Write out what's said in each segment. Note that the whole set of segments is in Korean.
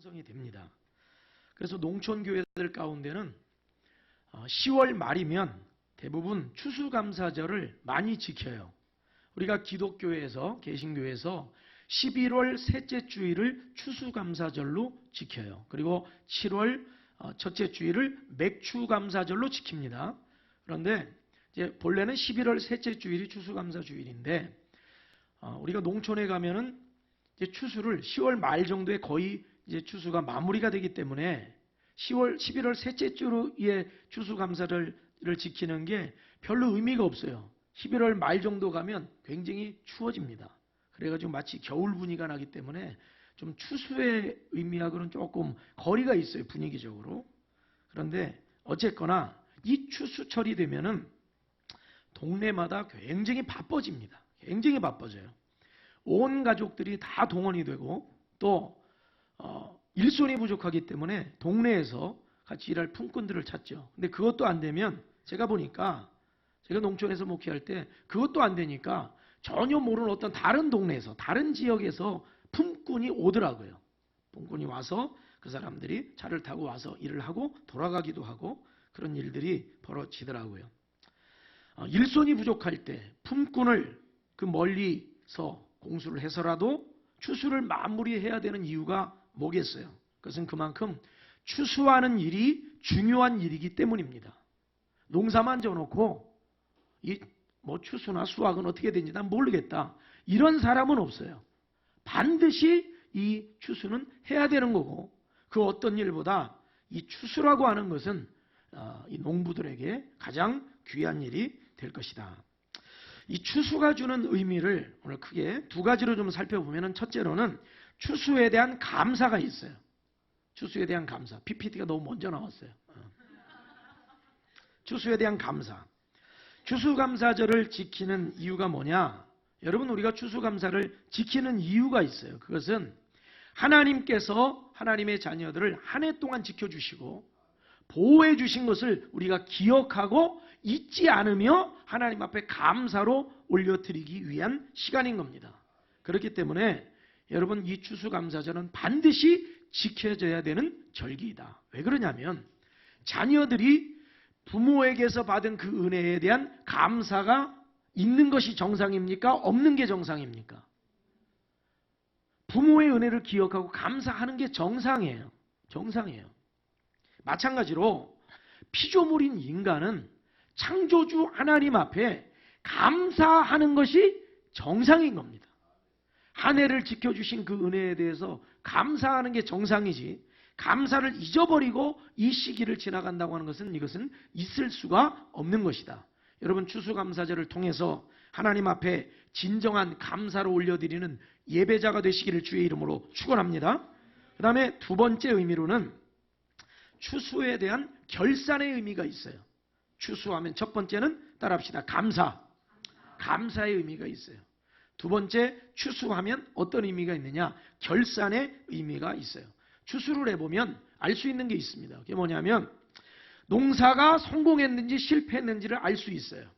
형성이 됩니다. 그래서 농촌 교회들 가운데는 10월 말이면 대부분 추수감사절을 많이 지켜요. 우리가 기독교회에서, 개신교회에서 11월 셋째 주일을 추수감사절로 지켜요. 그리고 7월 첫째 주일을 맥추감사절로 지킵니다. 그런데 이제 본래는 11월 셋째 주일이 추수감사주일인데 우리가 농촌에 가면은 이제 추수를 10월 말 정도에 거의 이제 추수가 마무리가 되기 때문에 11월 셋째 주에 추수감사를 지키는 게 별로 의미가 없어요. 11월 말 정도 가면 굉장히 추워집니다. 그래가지고 마치 겨울 분위기가 나기 때문에 좀 추수의 의미하고는 조금 거리가 있어요, 분위기적으로. 그런데 어쨌거나 이 추수철이 되면은 동네마다 굉장히 바빠집니다. 굉장히 바빠져요. 온 가족들이 다 동원이 되고 또 일손이 부족하기 때문에 동네에서 같이 일할 품꾼들을 찾죠. 근데 그것도 안 되면 제가 보니까 제가 농촌에서 목회할 때 그것도 안 되니까 전혀 모르는 어떤 다른 동네에서 다른 지역에서 품꾼이 오더라고요. 품꾼이 와서 그 사람들이 차를 타고 와서 일을 하고 돌아가기도 하고 그런 일들이 벌어지더라고요. 일손이 부족할 때 품꾼을 그 멀리서 공수를 해서라도 추수를 마무리해야 되는 이유가 뭐겠어요? 그것은 그만큼 추수하는 일이 중요한 일이기 때문입니다. 농사만 져놓고 뭐 추수나 수확은 어떻게 되는지 난 모르겠다. 이런 사람은 없어요. 반드시 이 추수는 해야 되는 거고 그 어떤 일보다 이 추수라고 하는 것은 이 농부들에게 가장 귀한 일이 될 것이다. 이 추수가 주는 의미를 오늘 크게 두 가지로 좀 살펴보면 첫째로는 추수에 대한 감사가 있어요. 추수에 대한 감사. PPT가 너무 먼저 나왔어요. 추수에 대한 감사. 추수감사절을 지키는 이유가 뭐냐? 여러분, 우리가 추수감사를 지키는 이유가 있어요. 그것은 하나님께서 하나님의 자녀들을 한 해 동안 지켜주시고 보호해 주신 것을 우리가 기억하고 잊지 않으며 하나님 앞에 감사로 올려드리기 위한 시간인 겁니다. 그렇기 때문에 여러분, 이 추수감사절은 반드시 지켜져야 되는 절기이다. 왜 그러냐면 자녀들이 부모에게서 받은 그 은혜에 대한 감사가 있는 것이 정상입니까? 없는 게 정상입니까? 부모의 은혜를 기억하고 감사하는 게 정상이에요. 정상이에요. 마찬가지로 피조물인 인간은 창조주 하나님 앞에 감사하는 것이 정상인 겁니다. 한 해를 지켜주신 그 은혜에 대해서 감사하는 게 정상이지, 감사를 잊어버리고 이 시기를 지나간다고 하는 것은 이것은 있을 수가 없는 것이다. 여러분, 추수감사절을 통해서 하나님 앞에 진정한 감사로 올려드리는 예배자가 되시기를 주의 이름으로 축원합니다. 그 다음에 두 번째 의미로는 추수에 대한 결산의 의미가 있어요. 추수하면 첫 번째는 따라합시다. 감사. 감사의 의미가 있어요. 두 번째, 추수하면 어떤 의미가 있느냐? 결산의 의미가 있어요. 추수를 해보면 알 수 있는 게 있습니다. 그게 뭐냐면 농사가 성공했는지 실패했는지를 알 수 있어요.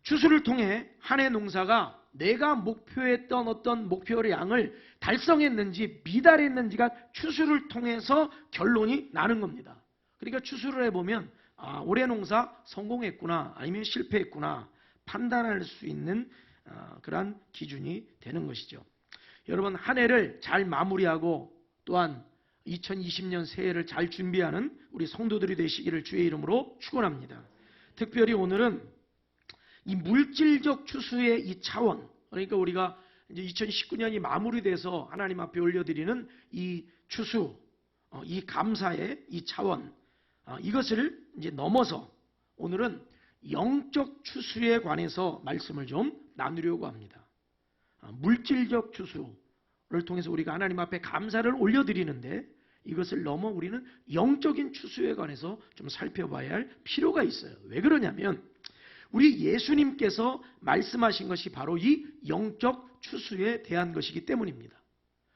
추수를 통해 한 해 농사가 내가 목표했던 어떤 목표의 양을 달성했는지 미달했는지가 추수를 통해서 결론이 나는 겁니다. 그러니까 추수를 해보면 올해 농사 성공했구나 아니면 실패했구나 판단할 수 있는 그러한 기준이 되는 것이죠. 여러분, 한 해를 잘 마무리하고 또한 2020년 새해를 잘 준비하는 우리 성도들이 되시기를 주의 이름으로 축원합니다. 특별히 오늘은 이 물질적 추수의 이 차원, 그러니까 우리가 이제 2019년이 마무리돼서 하나님 앞에 올려드리는 이 추수, 이 감사의 이 차원, 이것을 이제 넘어서 오늘은 영적 추수에 관해서 말씀을 좀 나누려고 합니다. 물질적 추수를 통해서 우리가 하나님 앞에 감사를 올려드리는데 이것을 넘어 우리는 영적인 추수에 관해서 좀 살펴봐야 할 필요가 있어요. 왜 그러냐면 우리 예수님께서 말씀하신 것이 바로 이 영적 추수에 대한 것이기 때문입니다.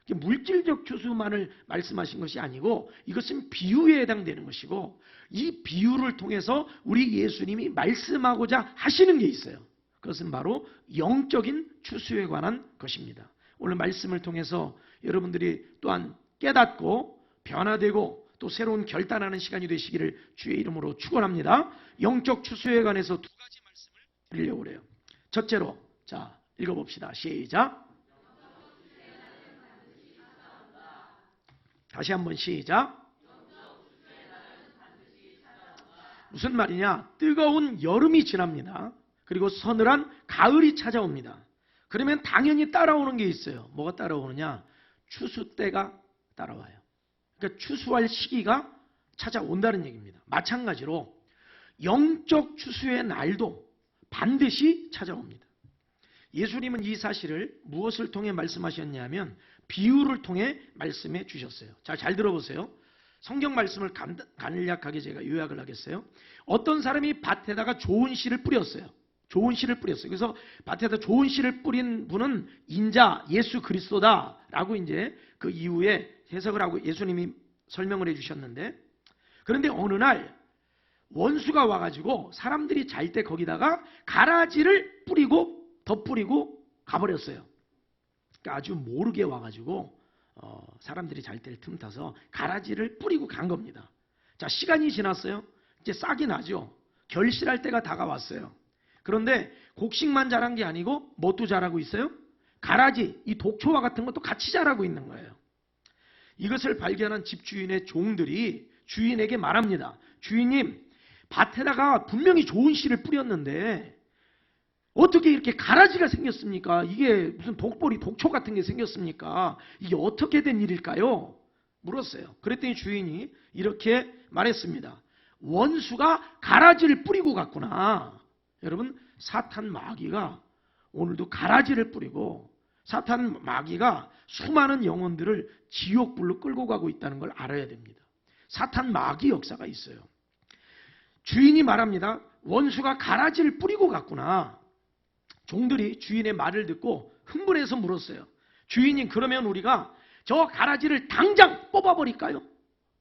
물질적 추수만을 말씀하신 것이 아니고 이것은 비유에 해당되는 것이고 이 비유를 통해서 우리 예수님이 말씀하고자 하시는 게 있어요. 그것은 바로 영적인 추수에 관한 것입니다. 오늘 말씀을 통해서 여러분들이 또한 깨닫고 변화되고 또 새로운 결단하는 시간이 되시기를 주의 이름으로 축원합니다. 영적 추수에 관해서 두 가지 말씀을 드리려고 그래요. 첫째로, 자, 읽어봅시다. 시작. 다시 한번 시작. 무슨 말이냐? 뜨거운 여름이 지납니다. 그리고 서늘한 가을이 찾아옵니다. 그러면 당연히 따라오는 게 있어요. 뭐가 따라오느냐? 추수 때가 따라와요. 그러니까 추수할 시기가 찾아온다는 얘기입니다. 마찬가지로 영적 추수의 날도 반드시 찾아옵니다. 예수님은 이 사실을 무엇을 통해 말씀하셨냐면 비유를 통해 말씀해 주셨어요. 자, 잘 들어보세요. 성경 말씀을 간략하게 제가 요약을 하겠어요. 어떤 사람이 밭에다가 좋은 씨를 뿌렸어요. 좋은 씨를 뿌렸어요. 그래서 밭에다 좋은 씨를 뿌린 분은 인자 예수 그리스도다라고 이제 그 이후에 해석을 하고 예수님이 설명을 해주셨는데, 그런데 어느 날 원수가 와가지고 사람들이 잘 때 거기다가 가라지를 뿌리고 덧뿌리고 가버렸어요. 그러니까 아주 모르게 와가지고 사람들이 잘 때를 틈타서 가라지를 뿌리고 간 겁니다. 자, 시간이 지났어요. 이제 싹이 나죠. 결실할 때가 다가왔어요. 그런데 곡식만 자란 게 아니고 뭣도 자라고 있어요? 가라지, 이 독초와 같은 것도 같이 자라고 있는 거예요. 이것을 발견한 집주인의 종들이 주인에게 말합니다. 주인님, 밭에다가 분명히 좋은 씨를 뿌렸는데 어떻게 이렇게 가라지가 생겼습니까? 이게 무슨 독보리, 독초 같은 게 생겼습니까? 이게 어떻게 된 일일까요? 물었어요. 그랬더니 주인이 이렇게 말했습니다. 원수가 가라지를 뿌리고 갔구나. 여러분, 사탄 마귀가 오늘도 가라지를 뿌리고 사탄 마귀가 수많은 영혼들을 지옥불로 끌고 가고 있다는 걸 알아야 됩니다. 사탄 마귀 역사가 있어요. 주인이 말합니다. 원수가 가라지를 뿌리고 갔구나. 종들이 주인의 말을 듣고 흥분해서 물었어요. 주인님, 그러면 우리가 저 가라지를 당장 뽑아버릴까요?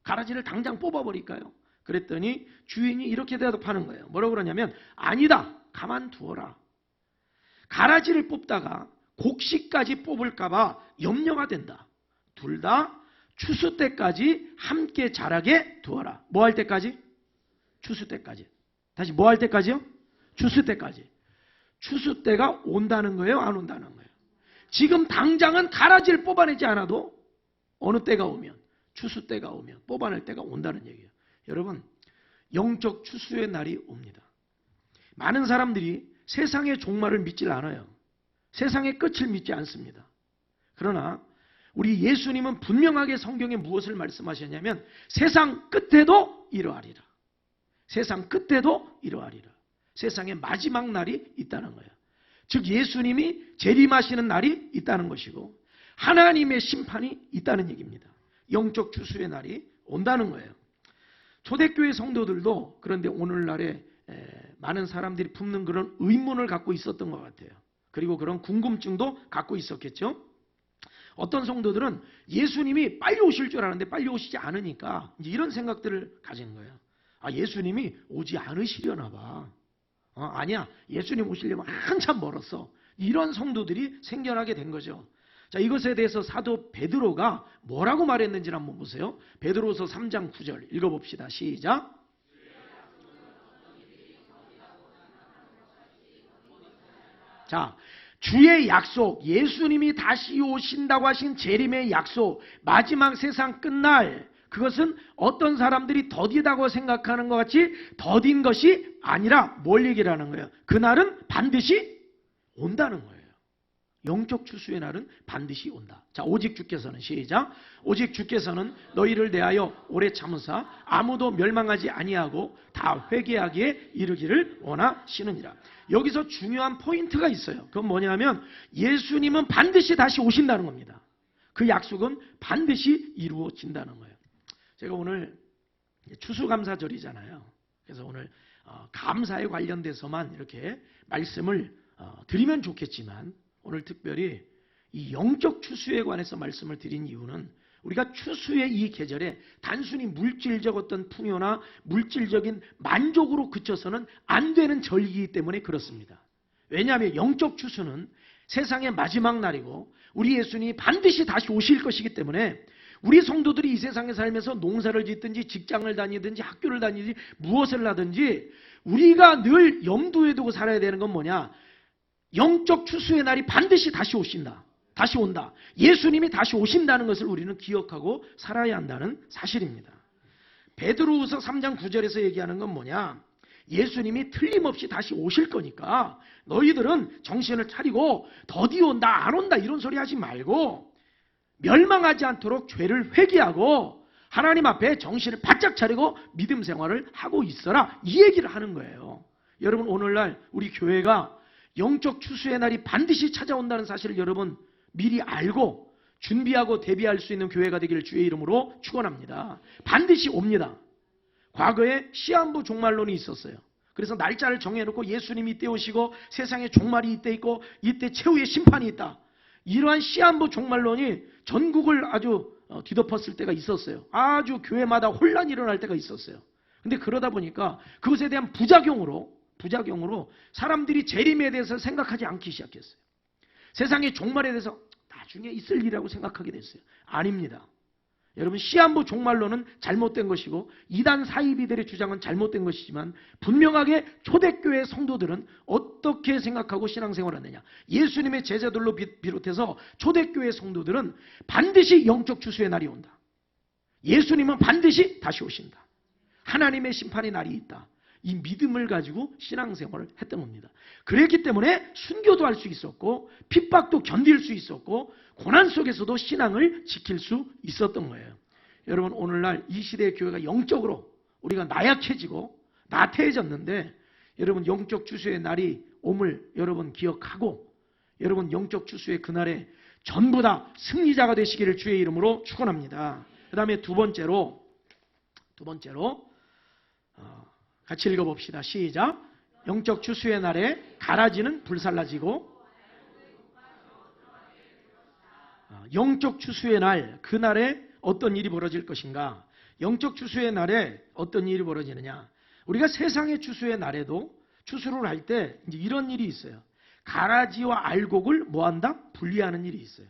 가라지를 당장 뽑아버릴까요? 그랬더니 주인이 이렇게 대답하는 거예요. 뭐라고 그러냐면, 아니다, 가만두어라. 가라지를 뽑다가 곡식까지 뽑을까봐 염려가 된다. 둘 다 추수 때까지 함께 자라게 두어라. 뭐 할 때까지? 추수 때까지. 다시 뭐 할 때까지요? 추수 때까지. 추수 때가 온다는 거예요? 안 온다는 거예요? 지금 당장은 가라지를 뽑아내지 않아도 어느 때가 오면, 추수 때가 오면 뽑아낼 때가 온다는 얘기예요. 여러분, 영적 추수의 날이 옵니다. 많은 사람들이 세상의 종말을 믿질 않아요. 세상의 끝을 믿지 않습니다. 그러나 우리 예수님은 분명하게 성경에 무엇을 말씀하셨냐면 세상 끝에도 이러하리라. 세상 끝에도 이러하리라. 세상의 마지막 날이 있다는 거예요. 즉 예수님이 재림하시는 날이 있다는 것이고 하나님의 심판이 있다는 얘기입니다. 영적 추수의 날이 온다는 거예요. 초대교회 성도들도 그런데 오늘날에 많은 사람들이 품는 그런 의문을 갖고 있었던 것 같아요. 그리고 그런 궁금증도 갖고 있었겠죠. 어떤 성도들은 예수님이 빨리 오실 줄 알았는데 빨리 오시지 않으니까 이제 이런 생각들을 가진 거예요. 아, 예수님이 오지 않으시려나 봐. 아니야, 예수님 오시려면 한참 멀었어. 이런 성도들이 생겨나게 된 거죠. 자, 이것에 대해서 사도 베드로가 뭐라고 말했는지를 한번 보세요. 베드로서 3장 9절 읽어봅시다. 시작. 자, 주의 약속, 예수님이 다시 오신다고 하신 재림의 약속, 마지막 세상 끝날, 그것은 어떤 사람들이 더디다고 생각하는 것 같이 더딘 것이 아니라 뭘 얘기를 하는 거예요? 그날은 반드시 온다는 거예요. 영적 추수의 날은 반드시 온다. 자, 오직 주께서는 시작. 오직 주께서는 너희를 대하여 오래 참으사 아무도 멸망하지 아니하고 다 회개하기에 이르기를 원하시느니라. 여기서 중요한 포인트가 있어요. 그건 뭐냐면 예수님은 반드시 다시 오신다는 겁니다. 그 약속은 반드시 이루어진다는 거예요. 제가 오늘 추수감사절이잖아요. 그래서 오늘 감사에 관련돼서만 이렇게 말씀을 드리면 좋겠지만 오늘 특별히 이 영적 추수에 관해서 말씀을 드린 이유는 우리가 추수의 이 계절에 단순히 물질적 어떤 풍요나 물질적인 만족으로 그쳐서는 안 되는 절기이기 때문에 그렇습니다. 왜냐하면 영적 추수는 세상의 마지막 날이고 우리 예수님이 반드시 다시 오실 것이기 때문에 우리 성도들이 이 세상에 살면서 농사를 짓든지 직장을 다니든지 학교를 다니든지 무엇을 하든지 우리가 늘 염두에 두고 살아야 되는 건 뭐냐? 영적 추수의 날이 반드시 다시 오신다. 다시 온다. 예수님이 다시 오신다는 것을 우리는 기억하고 살아야 한다는 사실입니다. 베드로후서 3장 9절에서 얘기하는 건 뭐냐? 예수님이 틀림없이 다시 오실 거니까 너희들은 정신을 차리고 더디 온다 안 온다 이런 소리 하지 말고 멸망하지 않도록 죄를 회개하고 하나님 앞에 정신을 바짝 차리고 믿음 생활을 하고 있어라 이 얘기를 하는 거예요. 여러분 오늘날 우리 교회가 영적 추수의 날이 반드시 찾아온다는 사실을 여러분 미리 알고 준비하고 대비할 수 있는 교회가 되기를 주의 이름으로 축원합니다. 반드시 옵니다. 과거에 시한부 종말론이 있었어요. 그래서 날짜를 정해놓고 예수님이 이때 오시고 세상에 종말이 이때 있고 이때 최후의 심판이 있다. 이러한 시한부 종말론이 전국을 아주 뒤덮었을 때가 있었어요. 아주 교회마다 혼란이 일어날 때가 있었어요. 근데 그러다 보니까 그것에 대한 부작용으로 사람들이 재림에 대해서 생각하지 않기 시작했어요. 세상의 종말에 대해서 나중에 있을 일이라고 생각하게 됐어요. 아닙니다. 여러분 시한부 종말론은 잘못된 것이고 이단 사이비들의 주장은 잘못된 것이지만 분명하게 초대교회 성도들은 어떻게 생각하고 신앙생활을 하느냐. 예수님의 제자들로 비롯해서 초대교회 성도들은 반드시 영적 추수의 날이 온다. 예수님은 반드시 다시 오신다. 하나님의 심판의 날이 있다. 이 믿음을 가지고 신앙생활을 했던 겁니다. 그랬기 때문에 순교도 할 수 있었고 핍박도 견딜 수 있었고 고난 속에서도 신앙을 지킬 수 있었던 거예요. 여러분 오늘날 이 시대의 교회가 영적으로 우리가 나약해지고 나태해졌는데 여러분 영적 추수의 날이 옴을 여러분 기억하고 여러분 영적 추수의 그날에 전부 다 승리자가 되시기를 주의 이름으로 축원합니다. 그 다음에 두 번째로 같이 읽어봅시다. 시작. 영적 추수의 날에 가라지는 불살라지고 영적 추수의 날, 그날에 어떤 일이 벌어질 것인가? 영적 추수의 날에 어떤 일이 벌어지느냐? 우리가 세상의 추수의 날에도 추수를 할 때 이제 이런 일이 있어요. 가라지와 알곡을 뭐한다? 분리하는 일이 있어요.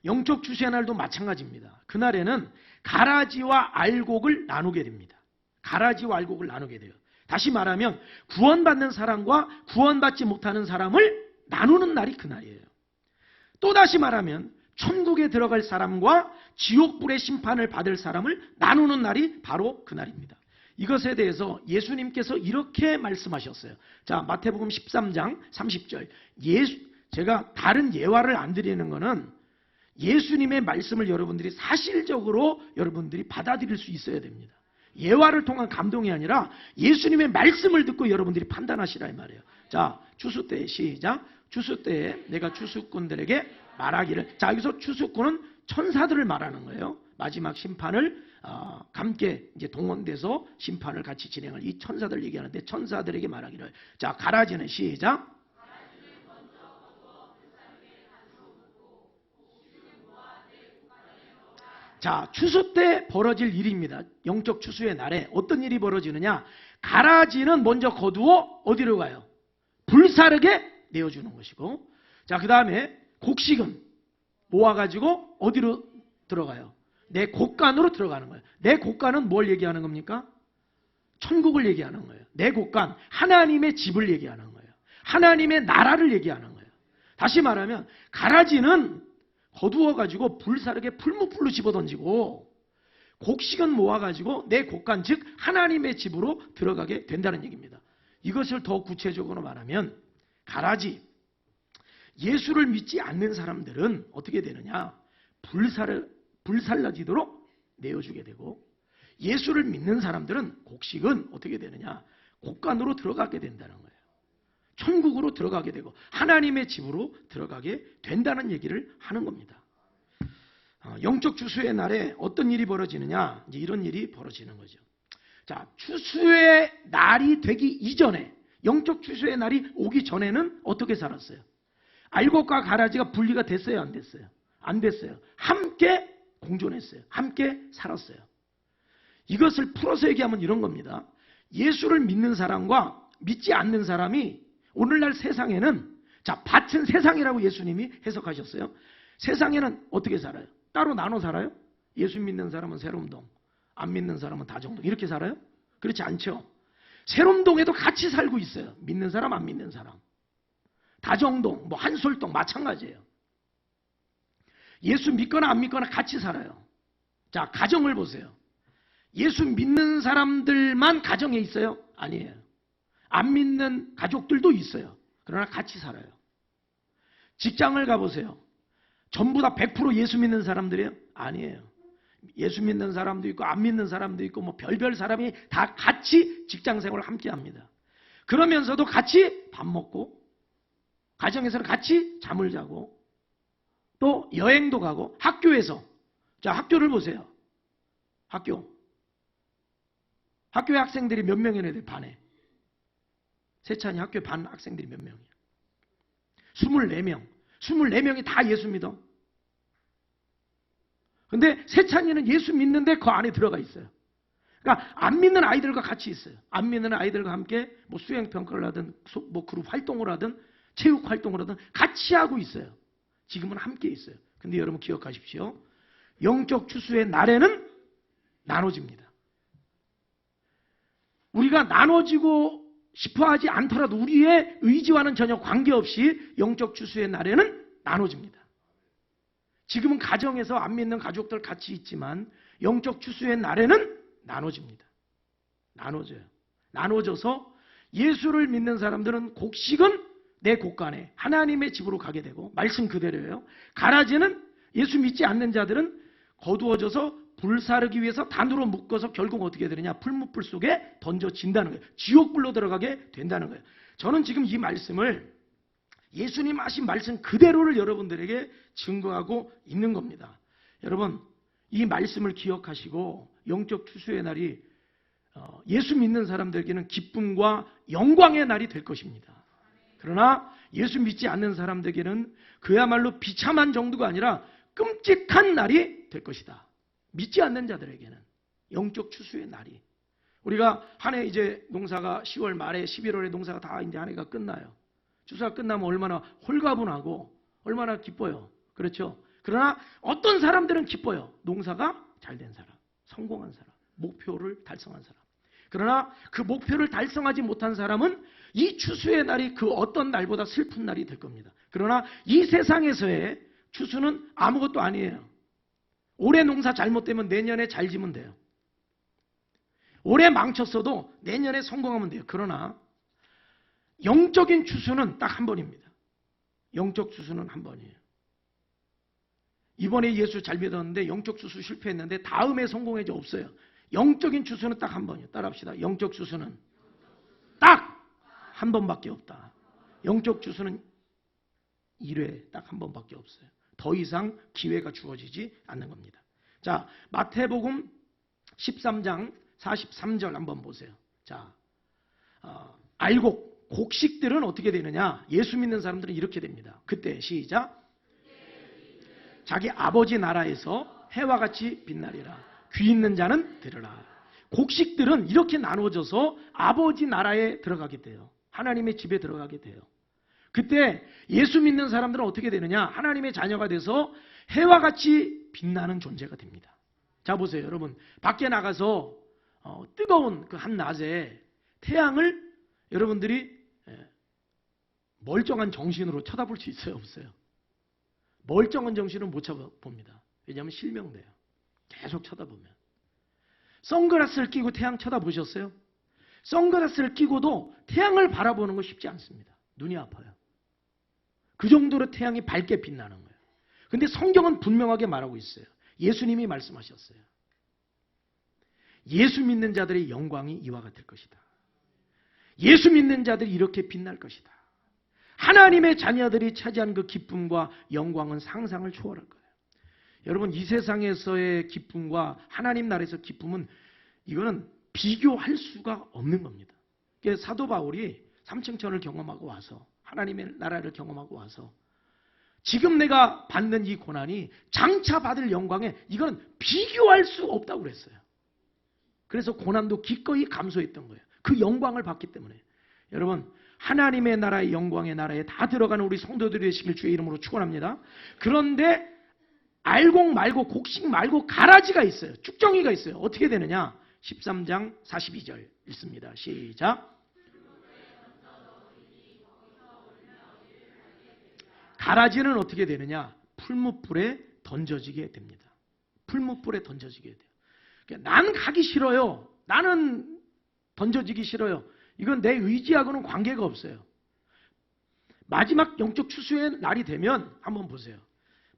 영적 추수의 날도 마찬가지입니다. 그날에는 가라지와 알곡을 나누게 됩니다. 가라지와 알곡을 나누게 돼요. 다시 말하면 구원받는 사람과 구원받지 못하는 사람을 나누는 날이 그날이에요. 또 다시 말하면 천국에 들어갈 사람과 지옥불의 심판을 받을 사람을 나누는 날이 바로 그날입니다. 이것에 대해서 예수님께서 이렇게 말씀하셨어요. 자, 마태복음 13장 30절. 제가 다른 예화를 안 드리는 것은 예수님의 말씀을 여러분들이 사실적으로 여러분들이 받아들일 수 있어야 됩니다. 예화를 통한 감동이 아니라 예수님의 말씀을 듣고 여러분들이 판단하시라 이 말이에요. 자, 추수 때 시작. 추수 때에 내가 추수꾼들에게 말하기를. 자, 여기서 추수꾼은 천사들을 말하는 거예요. 마지막 심판을 함께 이제 동원돼서 심판을 같이 진행할 이 천사들 얘기하는데 천사들에게 말하기를. 자, 가라지는 시작. 자, 추수 때 벌어질 일입니다. 영적 추수의 날에 어떤 일이 벌어지느냐? 가라지는 먼저 거두어 어디로 가요? 불사르게 내어주는 것이고, 자, 그 다음에 곡식은 모아가지고 어디로 들어가요? 내 곡간으로 들어가는 거예요. 내 곡간은 뭘 얘기하는 겁니까? 천국을 얘기하는 거예요. 내 곡간, 하나님의 집을 얘기하는 거예요. 하나님의 나라를 얘기하는 거예요. 다시 말하면 가라지는 거두어가지고 불사르게 풀무풀로 집어던지고 곡식은 모아가지고 내 곡간 즉 하나님의 집으로 들어가게 된다는 얘기입니다. 이것을 더 구체적으로 말하면 가라지, 예수를 믿지 않는 사람들은 어떻게 되느냐? 불살라지도록 내어주게 되고 예수를 믿는 사람들은 곡식은 어떻게 되느냐? 곡간으로 들어가게 된다는 거예요. 천국으로 들어가게 되고 하나님의 집으로 들어가게 된다는 얘기를 하는 겁니다. 영적 추수의 날에 어떤 일이 벌어지느냐? 이제 이런 일이 벌어지는 거죠. 자, 추수의 날이 되기 이전에, 영적 추수의 날이 오기 전에는 어떻게 살았어요? 알곡과 가라지가 분리가 됐어요? 안 됐어요? 안 됐어요. 함께 공존했어요. 함께 살았어요. 이것을 풀어서 얘기하면 이런 겁니다. 예수를 믿는 사람과 믿지 않는 사람이 오늘날 세상에는, 자, 밭은 세상이라고 예수님이 해석하셨어요. 세상에는 어떻게 살아요? 따로 나눠 살아요? 예수 믿는 사람은 세롬동, 안 믿는 사람은 다정동 이렇게 살아요? 그렇지 않죠. 세롬동에도 같이 살고 있어요. 믿는 사람, 안 믿는 사람. 다정동, 뭐 한솔동 마찬가지예요. 예수 믿거나 안 믿거나 같이 살아요. 자, 가정을 보세요. 예수 믿는 사람들만 가정에 있어요? 아니에요. 안 믿는 가족들도 있어요. 그러나 같이 살아요. 직장을 가보세요. 전부 다 100% 예수 믿는 사람들이에요? 아니에요. 예수 믿는 사람도 있고 안 믿는 사람도 있고 뭐 별별 사람이 다 같이 직장 생활을 함께 합니다. 그러면서도 같이 밥 먹고 가정에서는 같이 잠을 자고 또 여행도 가고 학교에서 자 학교를 보세요. 학교에 학생들이 몇 명이나 돼 반에? 세찬이 학교에 반 학생들이 몇 명이야? 24명. 24명이 다 예수 믿어. 근데 세찬이는 예수 믿는데 그 안에 들어가 있어요. 그러니까 안 믿는 아이들과 같이 있어요. 안 믿는 아이들과 함께 뭐 수행 평가를 하든 뭐 그룹 활동을 하든 체육 활동을 하든 같이 하고 있어요. 지금은 함께 있어요. 근데 여러분 기억하십시오. 영적 추수의 날에는 나눠집니다. 우리가 나눠지고 싶어 하지 않더라도 우리의 의지와는 전혀 관계없이 영적 추수의 날에는 나눠집니다. 지금은 가정에서 안 믿는 가족들 같이 있지만 영적 추수의 날에는 나눠집니다. 나눠져요. 나눠져서 예수를 믿는 사람들은 곡식은 내 곳간에 하나님의 집으로 가게 되고 말씀 그대로예요. 가라지는 예수 믿지 않는 자들은 거두어져서 불사르기 위해서 단으로 묶어서 결국 어떻게 되느냐 풀무불 속에 던져진다는 거예요. 지옥불로 들어가게 된다는 거예요. 저는 지금 이 말씀을 예수님 하신 말씀 그대로를 여러분들에게 증거하고 있는 겁니다. 여러분 이 말씀을 기억하시고 영적 추수의 날이 예수 믿는 사람들에게는 기쁨과 영광의 날이 될 것입니다. 그러나 예수 믿지 않는 사람들에게는 그야말로 비참한 정도가 아니라 끔찍한 날이 될 것이다. 믿지 않는 자들에게는 영적 추수의 날이. 우리가 한 해 이제 농사가 10월 말에 11월에 농사가 다 이제 한 해가 끝나요. 추수가 끝나면 얼마나 홀가분하고 얼마나 기뻐요. 그렇죠? 그러나 어떤 사람들은 기뻐요. 농사가 잘 된 사람, 성공한 사람, 목표를 달성한 사람. 그러나 그 목표를 달성하지 못한 사람은 이 추수의 날이 그 어떤 날보다 슬픈 날이 될 겁니다. 그러나 이 세상에서의 추수는 아무것도 아니에요. 올해 농사 잘못되면 내년에 잘 지면 돼요. 올해 망쳤어도 내년에 성공하면 돼요. 그러나 영적인 추수는 딱 한 번입니다. 영적 추수는 한 번이에요. 이번에 예수 잘 믿었는데 영적 추수 실패했는데 다음에 성공해져 없어요. 영적인 추수는 딱 한 번이에요. 따라합시다. 영적 추수는 딱 한 번밖에 없다. 영적 추수는 1회 딱 한 번밖에 없어요. 더 이상 기회가 주어지지 않는 겁니다. 자, 마태복음 13장 43절 한번 보세요. 자, 알곡, 곡식들은 어떻게 되느냐? 예수 믿는 사람들은 이렇게 됩니다. 그때 시작. 자기 아버지 나라에서 해와 같이 빛나리라. 귀 있는 자는 들으라. 곡식들은 이렇게 나눠져서 아버지 나라에 들어가게 돼요. 하나님의 집에 들어가게 돼요. 그때 예수 믿는 사람들은 어떻게 되느냐? 하나님의 자녀가 돼서 해와 같이 빛나는 존재가 됩니다. 자 보세요. 여러분 밖에 나가서 뜨거운 그 한낮에 태양을 여러분들이 멀쩡한 정신으로 쳐다볼 수 있어요? 없어요? 멀쩡한 정신은 못 쳐다봅니다. 왜냐하면 실명돼요. 계속 쳐다보면. 선글라스를 끼고 태양 쳐다보셨어요? 선글라스를 끼고도 태양을 바라보는 거 쉽지 않습니다. 눈이 아파요. 그 정도로 태양이 밝게 빛나는 거예요. 근데 성경은 분명하게 말하고 있어요. 예수님이 말씀하셨어요. 예수 믿는 자들의 영광이 이와 같을 것이다. 예수 믿는 자들이 이렇게 빛날 것이다. 하나님의 자녀들이 차지한 그 기쁨과 영광은 상상을 초월할 거예요. 여러분 이 세상에서의 기쁨과 하나님 나라에서 기쁨은 이거는 비교할 수가 없는 겁니다. 사도 바울이 삼층천을 경험하고 와서 하나님의 나라를 경험하고 와서 지금 내가 받는 이 고난이 장차 받을 영광에 이건 비교할 수 없다고 그랬어요. 그래서 고난도 기꺼이 감수했던 거예요. 그 영광을 받기 때문에. 여러분 하나님의 나라의 영광의 나라에 다 들어가는 우리 성도들이 되시길 주의 이름으로 축원합니다. 그런데 알곡 말고 곡식 말고 가라지가 있어요. 쭉정이가 있어요. 어떻게 되느냐? 13장 42절 읽습니다. 시작. 가라지는 어떻게 되느냐? 풀무불에 던져지게 됩니다. 풀무불에 던져지게 돼요. 그러니까 난 가기 싫어요. 나는 던져지기 싫어요. 이건 내 의지하고는 관계가 없어요. 마지막 영적 추수의 날이 되면 한번 보세요.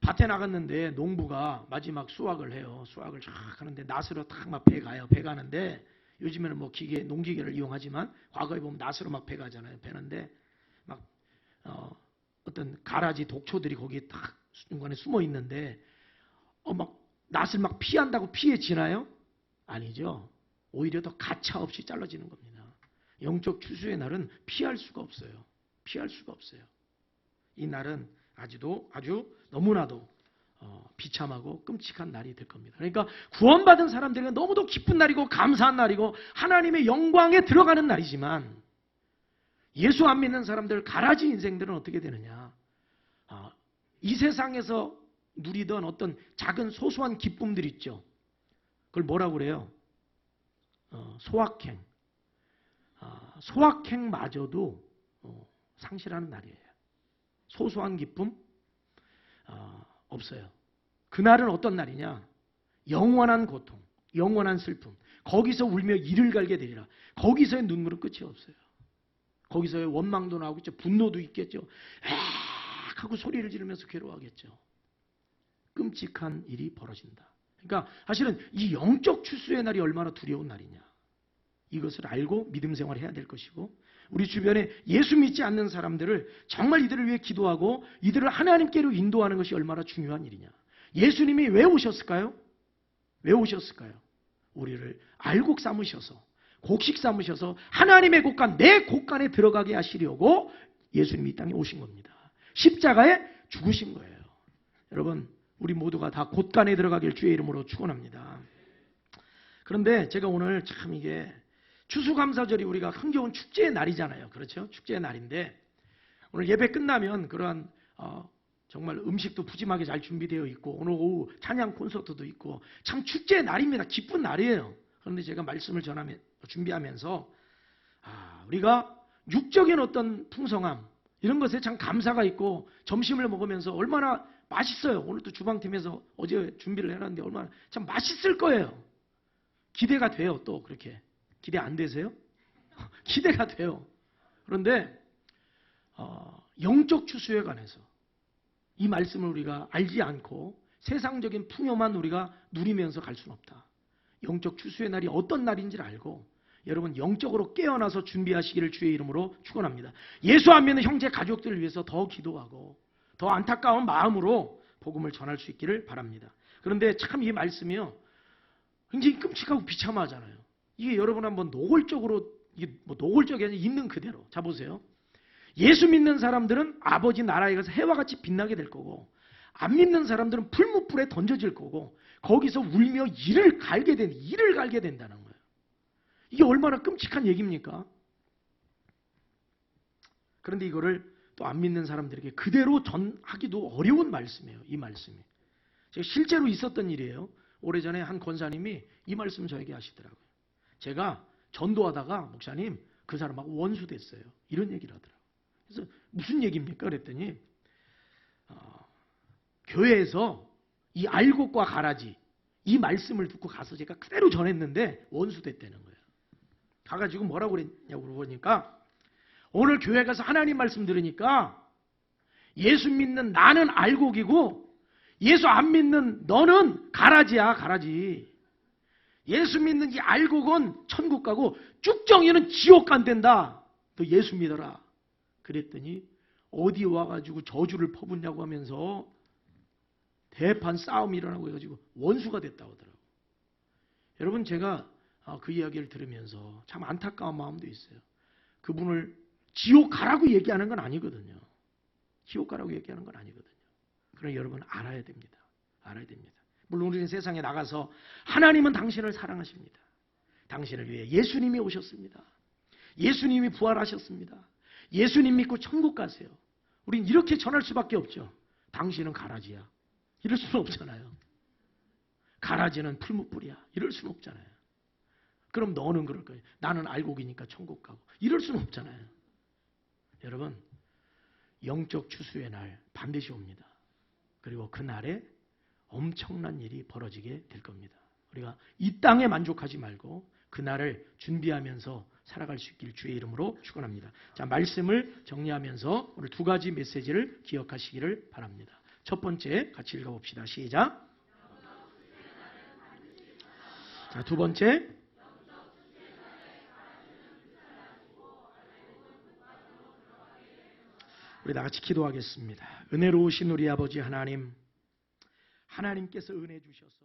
밭에 나갔는데 농부가 마지막 수확을 해요. 수확을 쫙 하는데 낫으로 탁 막 배 가요. 배 가는데 요즘에는 뭐 기계, 농기계를 이용하지만 과거에 보면 낫으로 막 배 가잖아요. 배는데 막 어떤 가라지 독초들이 거기에 탁 중간에 숨어 있는데 막 낫을 막 피한다고 피해지나요? 아니죠. 오히려 더 가차없이 잘라지는 겁니다. 영적 추수의 날은 피할 수가 없어요. 피할 수가 없어요. 이 날은 아주 너무나도 비참하고 끔찍한 날이 될 겁니다. 그러니까 구원받은 사람들에게 너무도 기쁜 날이고 감사한 날이고 하나님의 영광에 들어가는 날이지만 예수 안 믿는 사람들 가라지 인생들은 어떻게 되느냐? 이 세상에서 누리던 어떤 작은 소소한 기쁨들 있죠. 그걸 뭐라고 그래요? 소확행. 소확행마저도 상실하는 날이에요. 소소한 기쁨 없어요. 그날은 어떤 날이냐? 영원한 고통, 영원한 슬픔. 거기서 울며 이를 갈게 되리라. 거기서의 눈물은 끝이 없어요. 거기서의 원망도 나오겠죠. 분노도 있겠죠. 악 하고 소리를 지르면서 괴로워하겠죠. 끔찍한 일이 벌어진다. 그러니까 사실은 이 영적 추수의 날이 얼마나 두려운 날이냐. 이것을 알고 믿음 생활을 해야 될 것이고 우리 주변에 예수 믿지 않는 사람들을 정말 이들을 위해 기도하고 이들을 하나님께로 인도하는 것이 얼마나 중요한 일이냐. 예수님이 왜 오셨을까요? 왜 오셨을까요? 우리를 알곡 삼으셔서 곡식 삼으셔서 하나님의 곳간 내 곳간에 들어가게 하시려고 예수님이 이 땅에 오신 겁니다. 십자가에 죽으신 거예요. 여러분 우리 모두가 다 곳간에 들어가길 주의 이름으로 축원합니다. 그런데 제가 오늘 참 이게 추수감사절이 우리가 흥겨운 축제의 날이잖아요. 그렇죠? 축제의 날인데 오늘 예배 끝나면 그러한 정말 음식도 푸짐하게 잘 준비되어 있고 오늘 오후 찬양 콘서트도 있고 참 축제의 날입니다. 기쁜 날이에요. 그런데 제가 말씀을 준비하면서 우리가 육적인 어떤 풍성함 이런 것에 참 감사가 있고 점심을 먹으면서 얼마나 맛있어요. 오늘 또 주방팀에서 어제 준비를 해놨는데 얼마나 참 맛있을 거예요. 기대가 돼요. 또 그렇게. 기대 안 되세요? 기대가 돼요. 그런데 영적 추수에 관해서 이 말씀을 우리가 알지 않고 세상적인 풍요만 우리가 누리면서 갈 수는 없다. 영적 추수의 날이 어떤 날인지를 알고 여러분 영적으로 깨어나서 준비하시기를 주의 이름으로 축원합니다. 예수 안 믿는 형제 가족들을 위해서 더 기도하고 더 안타까운 마음으로 복음을 전할 수 있기를 바랍니다. 그런데 참 이 말씀이요 굉장히 끔찍하고 비참하잖아요. 이게 여러분 한번 노골적으로 이게 뭐 노골적이 아니라 있는 그대로 자 보세요. 예수 믿는 사람들은 아버지 나라에 가서 해와 같이 빛나게 될 거고 안 믿는 사람들은 풀무불에 던져질 거고 거기서 울며 이를 갈게 된다는 거예요. 이게 얼마나 끔찍한 얘기입니까? 그런데 이거를 또 안 믿는 사람들에게 그대로 전하기도 어려운 말씀이에요. 이 말씀이. 제가 실제로 있었던 일이에요. 오래전에 한 권사님이 이 말씀 저에게 하시더라고요. 제가 전도하다가 목사님 그 사람하고 원수 됐어요. 이런 얘기를 하더라고요. 그래서 무슨 얘기입니까? 그랬더니 교회에서 이 알곡과 가라지 이 말씀을 듣고 가서 제가 그대로 전했는데 원수 됐다는 거예요. 가가지고 뭐라고 그랬냐고 물어보니까 오늘 교회 가서 하나님 말씀 들으니까 예수 믿는 나는 알곡이고 예수 안 믿는 너는 가라지야 가라지. 예수 믿는 이 알곡은 천국 가고 쭉정이는 지옥 간댄다. 너 예수 믿어라. 그랬더니 어디 와가지고 저주를 퍼붓냐고 하면서 대판 싸움이 일어나고 해가지고 원수가 됐다고 하더라고요. 여러분 제가 그 이야기를 들으면서 참 안타까운 마음도 있어요. 그분을 지옥 가라고 얘기하는 건 아니거든요. 지옥 가라고 얘기하는 건 아니거든요. 그러나 여러분 알아야 됩니다. 알아야 됩니다. 물론 우리는 세상에 나가서 하나님은 당신을 사랑하십니다. 당신을 위해 예수님이 오셨습니다. 예수님이 부활하셨습니다. 예수님 믿고 천국 가세요. 우린 이렇게 전할 수밖에 없죠. 당신은 가라지야. 이럴 수는 없잖아요. 가라지는 풀무불이야. 이럴 수는 없잖아요. 그럼 너는 그럴 거예요. 나는 알곡이니까 천국 가고. 이럴 수는 없잖아요. 여러분, 영적 추수의 날 반드시 옵니다. 그리고 그 날에 엄청난 일이 벌어지게 될 겁니다. 우리가 이 땅에 만족하지 말고 그 날을 준비하면서 살아갈 수 있길 주의 이름으로 축원합니다. 자, 말씀을 정리하면서 오늘 두 가지 메시지를 기억하시기를 바랍니다. 첫 번째 같이 읽어봅시다. 시작. 자, 두 번째. 우리 다 같이 기도하겠습니다. 은혜로우신 우리 아버지 하나님, 하나님께서 은혜 주셔서